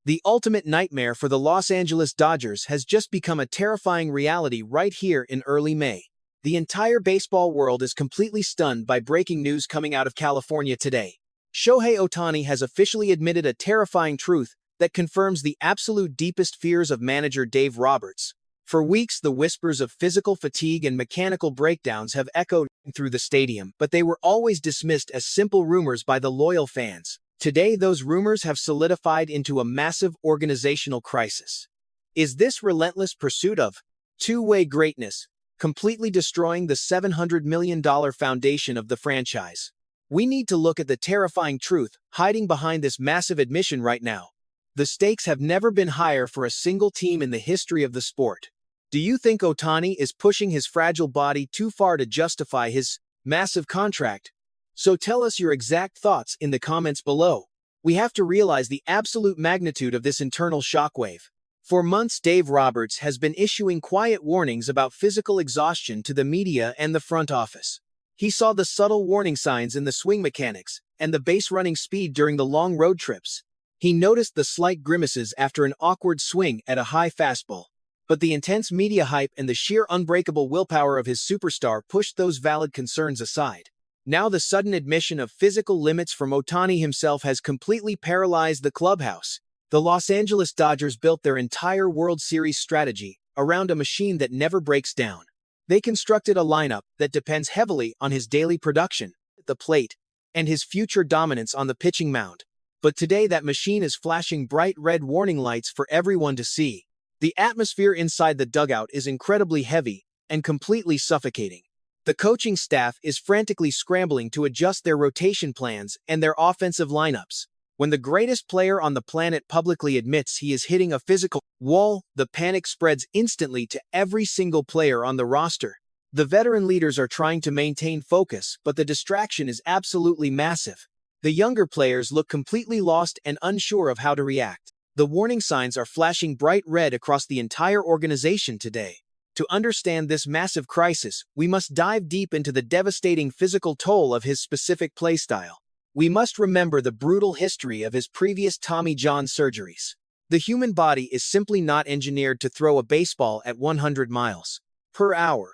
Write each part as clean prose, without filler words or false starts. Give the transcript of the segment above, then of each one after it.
The ultimate nightmare for the Los Angeles Dodgers has just become a terrifying reality right here in early May. The entire baseball world is completely stunned by breaking news coming out of California today. Shohei Ohtani has officially admitted a terrifying truth that confirms the absolute deepest fears of manager Dave Roberts. For weeks, the whispers of physical fatigue and mechanical breakdowns have echoed through the stadium, but they were always dismissed as simple rumors by the loyal fans. Today, those rumors have solidified into a massive organizational crisis. Is this relentless pursuit of two-way greatness completely destroying the $700 million foundation of the franchise? We need to look at the terrifying truth hiding behind this massive admission right now. The stakes have never been higher for a single team in the history of the sport. Do you think Ohtani is pushing his fragile body too far to justify his massive contract? So tell us your exact thoughts in the comments below. We have to realize the absolute magnitude of this internal shockwave. For months, Dave Roberts has been issuing quiet warnings about physical exhaustion to the media and the front office. He saw the subtle warning signs in the swing mechanics and the base running speed during the long road trips. He noticed the slight grimaces after an awkward swing at a high fastball. But the intense media hype and the sheer unbreakable willpower of his superstar pushed those valid concerns aside. Now the sudden admission of physical limits from Ohtani himself has completely paralyzed the clubhouse. The Los Angeles Dodgers built their entire World Series strategy around a machine that never breaks down. They constructed a lineup that depends heavily on his daily production at the plate and his future dominance on the pitching mound. But today that machine is flashing bright red warning lights for everyone to see. The atmosphere inside the dugout is incredibly heavy and completely suffocating. The coaching staff is frantically scrambling to adjust their rotation plans and their offensive lineups. When the greatest player on the planet publicly admits he is hitting a physical wall, the panic spreads instantly to every single player on the roster. The veteran leaders are trying to maintain focus, but the distraction is absolutely massive. The younger players look completely lost and unsure of how to react. The warning signs are flashing bright red across the entire organization today. To understand this massive crisis, we must dive deep into the devastating physical toll of his specific playstyle. We must remember the brutal history of his previous Tommy John surgeries. The human body is simply not engineered to throw a baseball at 100 miles per hour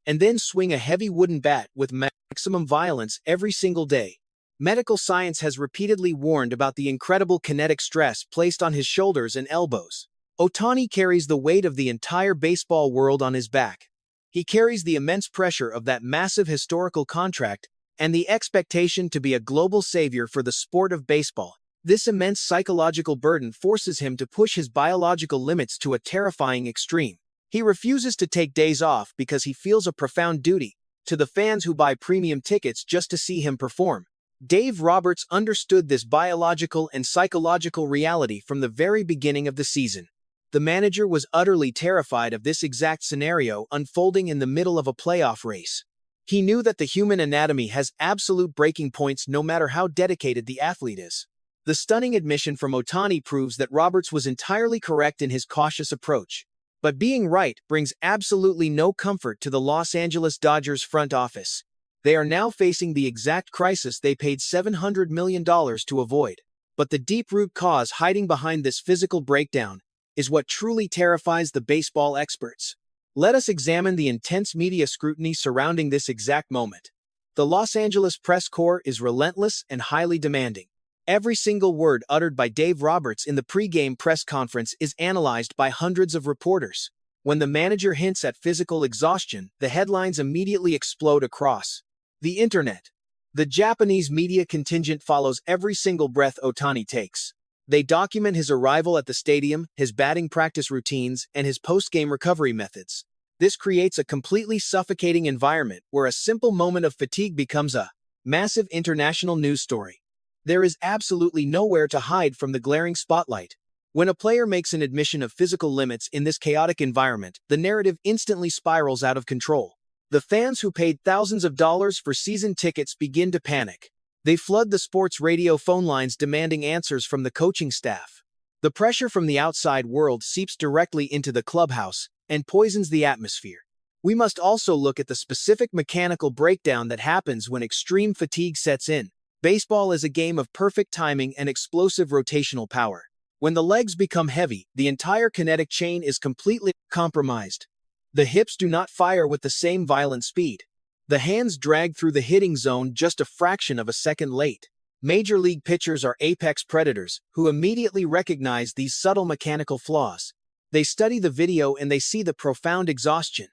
and then swing a heavy wooden bat with maximum violence every single day. Medical science has repeatedly warned about the incredible kinetic stress placed on his shoulders and elbows. Ohtani carries the weight of the entire baseball world on his back. He carries the immense pressure of that massive historical contract and the expectation to be a global savior for the sport of baseball. This immense psychological burden forces him to push his biological limits to a terrifying extreme. He refuses to take days off because he feels a profound duty to the fans who buy premium tickets just to see him perform. Dave Roberts understood this biological and psychological reality from the very beginning of the season. The manager was utterly terrified of this exact scenario unfolding in the middle of a playoff race. He knew that the human anatomy has absolute breaking points no matter how dedicated the athlete is. The stunning admission from Ohtani proves that Roberts was entirely correct in his cautious approach. But being right brings absolutely no comfort to the Los Angeles Dodgers front office. They are now facing the exact crisis they paid $700 million to avoid. But the deep root cause hiding behind this physical breakdown is what truly terrifies the baseball experts. Let us examine the intense media scrutiny surrounding this exact moment. The Los Angeles press corps is relentless and highly demanding. Every single word uttered by Dave Roberts in the pre-game press conference is analyzed by hundreds of reporters. When the manager hints at physical exhaustion, the headlines immediately explode across the internet. The Japanese media contingent follows every single breath Ohtani takes. They document his arrival at the stadium, his batting practice routines, and his post-game recovery methods. This creates a completely suffocating environment where a simple moment of fatigue becomes a massive international news story. There is absolutely nowhere to hide from the glaring spotlight. When a player makes an admission of physical limits in this chaotic environment, the narrative instantly spirals out of control. The fans who paid thousands of dollars for season tickets begin to panic. They flood the sports radio phone lines demanding answers from the coaching staff. The pressure from the outside world seeps directly into the clubhouse and poisons the atmosphere. We must also look at the specific mechanical breakdown that happens when extreme fatigue sets in. Baseball is a game of perfect timing and explosive rotational power. When the legs become heavy, the entire kinetic chain is completely compromised. The hips do not fire with the same violent speed. The hands drag through the hitting zone just a fraction of a second late. Major league pitchers are apex predators who immediately recognize these subtle mechanical flaws. They study the video and they see the profound exhaustion.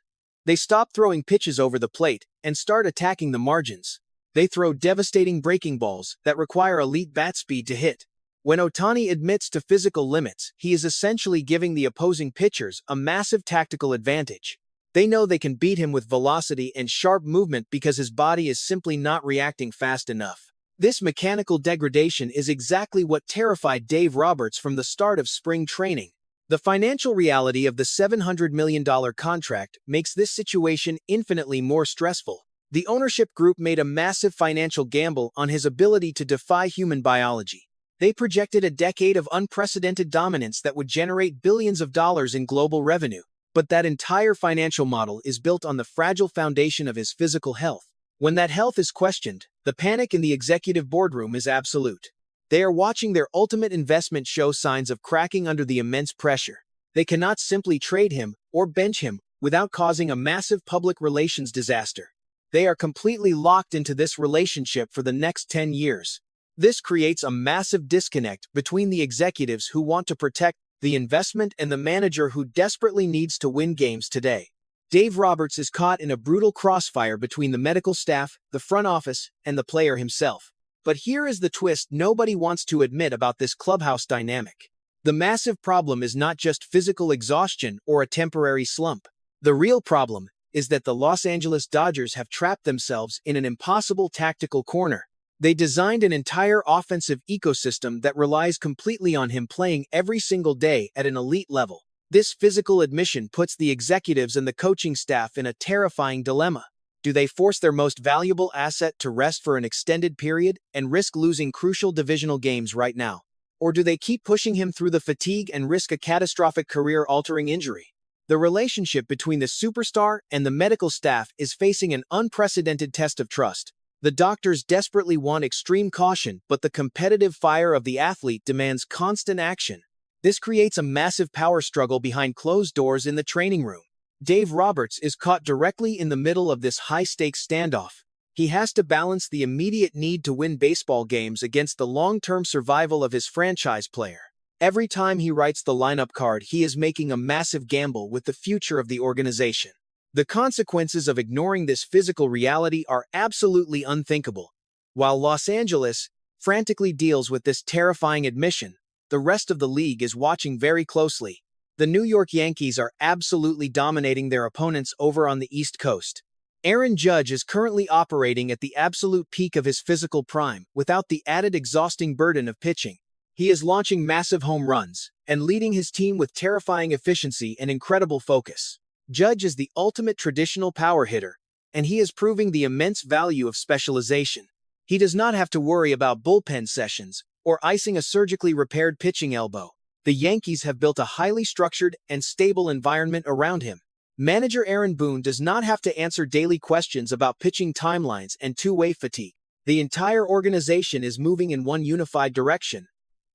They stop throwing pitches over the plate and start attacking the margins. They throw devastating breaking balls that require elite bat speed to hit. When Ohtani admits to physical limits, he is essentially giving the opposing pitchers a massive tactical advantage. They know they can beat him with velocity and sharp movement because his body is simply not reacting fast enough. This mechanical degradation is exactly what terrified Dave Roberts from the start of spring training. The financial reality of the $700 million contract makes this situation infinitely more stressful. The ownership group made a massive financial gamble on his ability to defy human biology. They projected a decade of unprecedented dominance that would generate billions of dollars in global revenue. But that entire financial model is built on the fragile foundation of his physical health. When that health is questioned, the panic in the executive boardroom is absolute. They are watching their ultimate investment show signs of cracking under the immense pressure. They cannot simply trade him or bench him without causing a massive public relations disaster. They are completely locked into this relationship for the next 10 years. This creates a massive disconnect between the executives who want to protect the investment and the manager who desperately needs to win games today. Dave Roberts is caught in a brutal crossfire between the medical staff, the front office, and the player himself. But here is the twist nobody wants to admit about this clubhouse dynamic. The massive problem is not just physical exhaustion or a temporary slump. The real problem is that the Los Angeles Dodgers have trapped themselves in an impossible tactical corner. They designed an entire offensive ecosystem that relies completely on him playing every single day at an elite level. This physical admission puts the executives and the coaching staff in a terrifying dilemma. Do they force their most valuable asset to rest for an extended period and risk losing crucial divisional games right now? Or do they keep pushing him through the fatigue and risk a catastrophic career-altering injury? The relationship between the superstar and the medical staff is facing an unprecedented test of trust. The doctors desperately want extreme caution, but the competitive fire of the athlete demands constant action. This creates a massive power struggle behind closed doors in the training room. Dave Roberts is caught directly in the middle of this high-stakes standoff. He has to balance the immediate need to win baseball games against the long-term survival of his franchise player. Every time he writes the lineup card, he is making a massive gamble with the future of the organization. The consequences of ignoring this physical reality are absolutely unthinkable. While Los Angeles frantically deals with this terrifying admission, the rest of the league is watching very closely. The New York Yankees are absolutely dominating their opponents over on the East Coast. Aaron Judge is currently operating at the absolute peak of his physical prime without the added exhausting burden of pitching. He is launching massive home runs and leading his team with terrifying efficiency and incredible focus. Judge is the ultimate traditional power hitter, and he is proving the immense value of specialization. He does not have to worry about bullpen sessions or icing a surgically repaired pitching elbow. The Yankees have built a highly structured and stable environment around him. Manager Aaron Boone does not have to answer daily questions about pitching timelines and two-way fatigue. The entire organization is moving in one unified direction.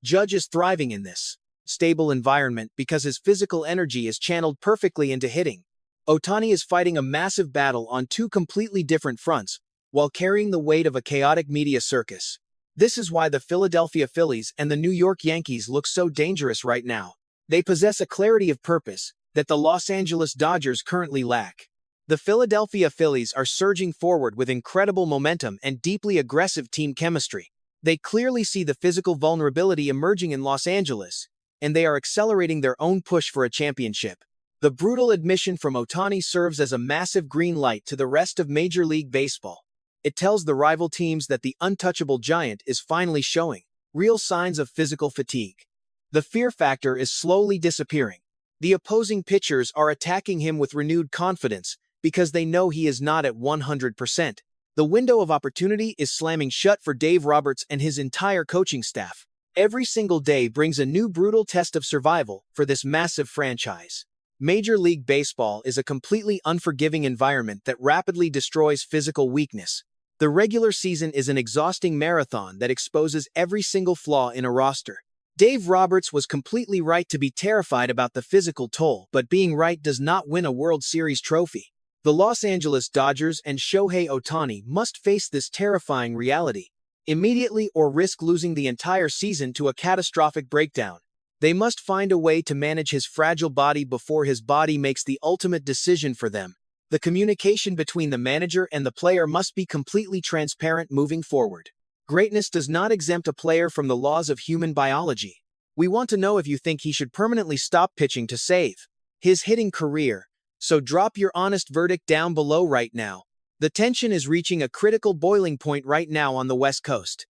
Judge is thriving in this stable environment because his physical energy is channeled perfectly into hitting. Ohtani is fighting a massive battle on two completely different fronts, while carrying the weight of a chaotic media circus. This is why the Philadelphia Phillies and the New York Yankees look so dangerous right now. They possess a clarity of purpose that the Los Angeles Dodgers currently lack. The Philadelphia Phillies are surging forward with incredible momentum and deeply aggressive team chemistry. They clearly see the physical vulnerability emerging in Los Angeles, and they are accelerating their own push for a championship. The brutal admission from Ohtani serves as a massive green light to the rest of Major League Baseball. It tells the rival teams that the untouchable giant is finally showing real signs of physical fatigue. The fear factor is slowly disappearing. The opposing pitchers are attacking him with renewed confidence because they know he is not at 100%. The window of opportunity is slamming shut for Dave Roberts and his entire coaching staff. Every single day brings a new brutal test of survival for this massive franchise. Major League Baseball is a completely unforgiving environment that rapidly destroys physical weakness. The regular season is an exhausting marathon that exposes every single flaw in a roster. Dave Roberts was completely right to be terrified about the physical toll, but being right does not win a World Series trophy. The Los Angeles Dodgers and Shohei Ohtani must face this terrifying reality immediately or risk losing the entire season to a catastrophic breakdown. They must find a way to manage his fragile body before his body makes the ultimate decision for them. The communication between the manager and the player must be completely transparent moving forward. Greatness does not exempt a player from the laws of human biology. We want to know if you think he should permanently stop pitching to save his hitting career. So drop your honest verdict down below right now. The tension is reaching a critical boiling point right now on the West Coast.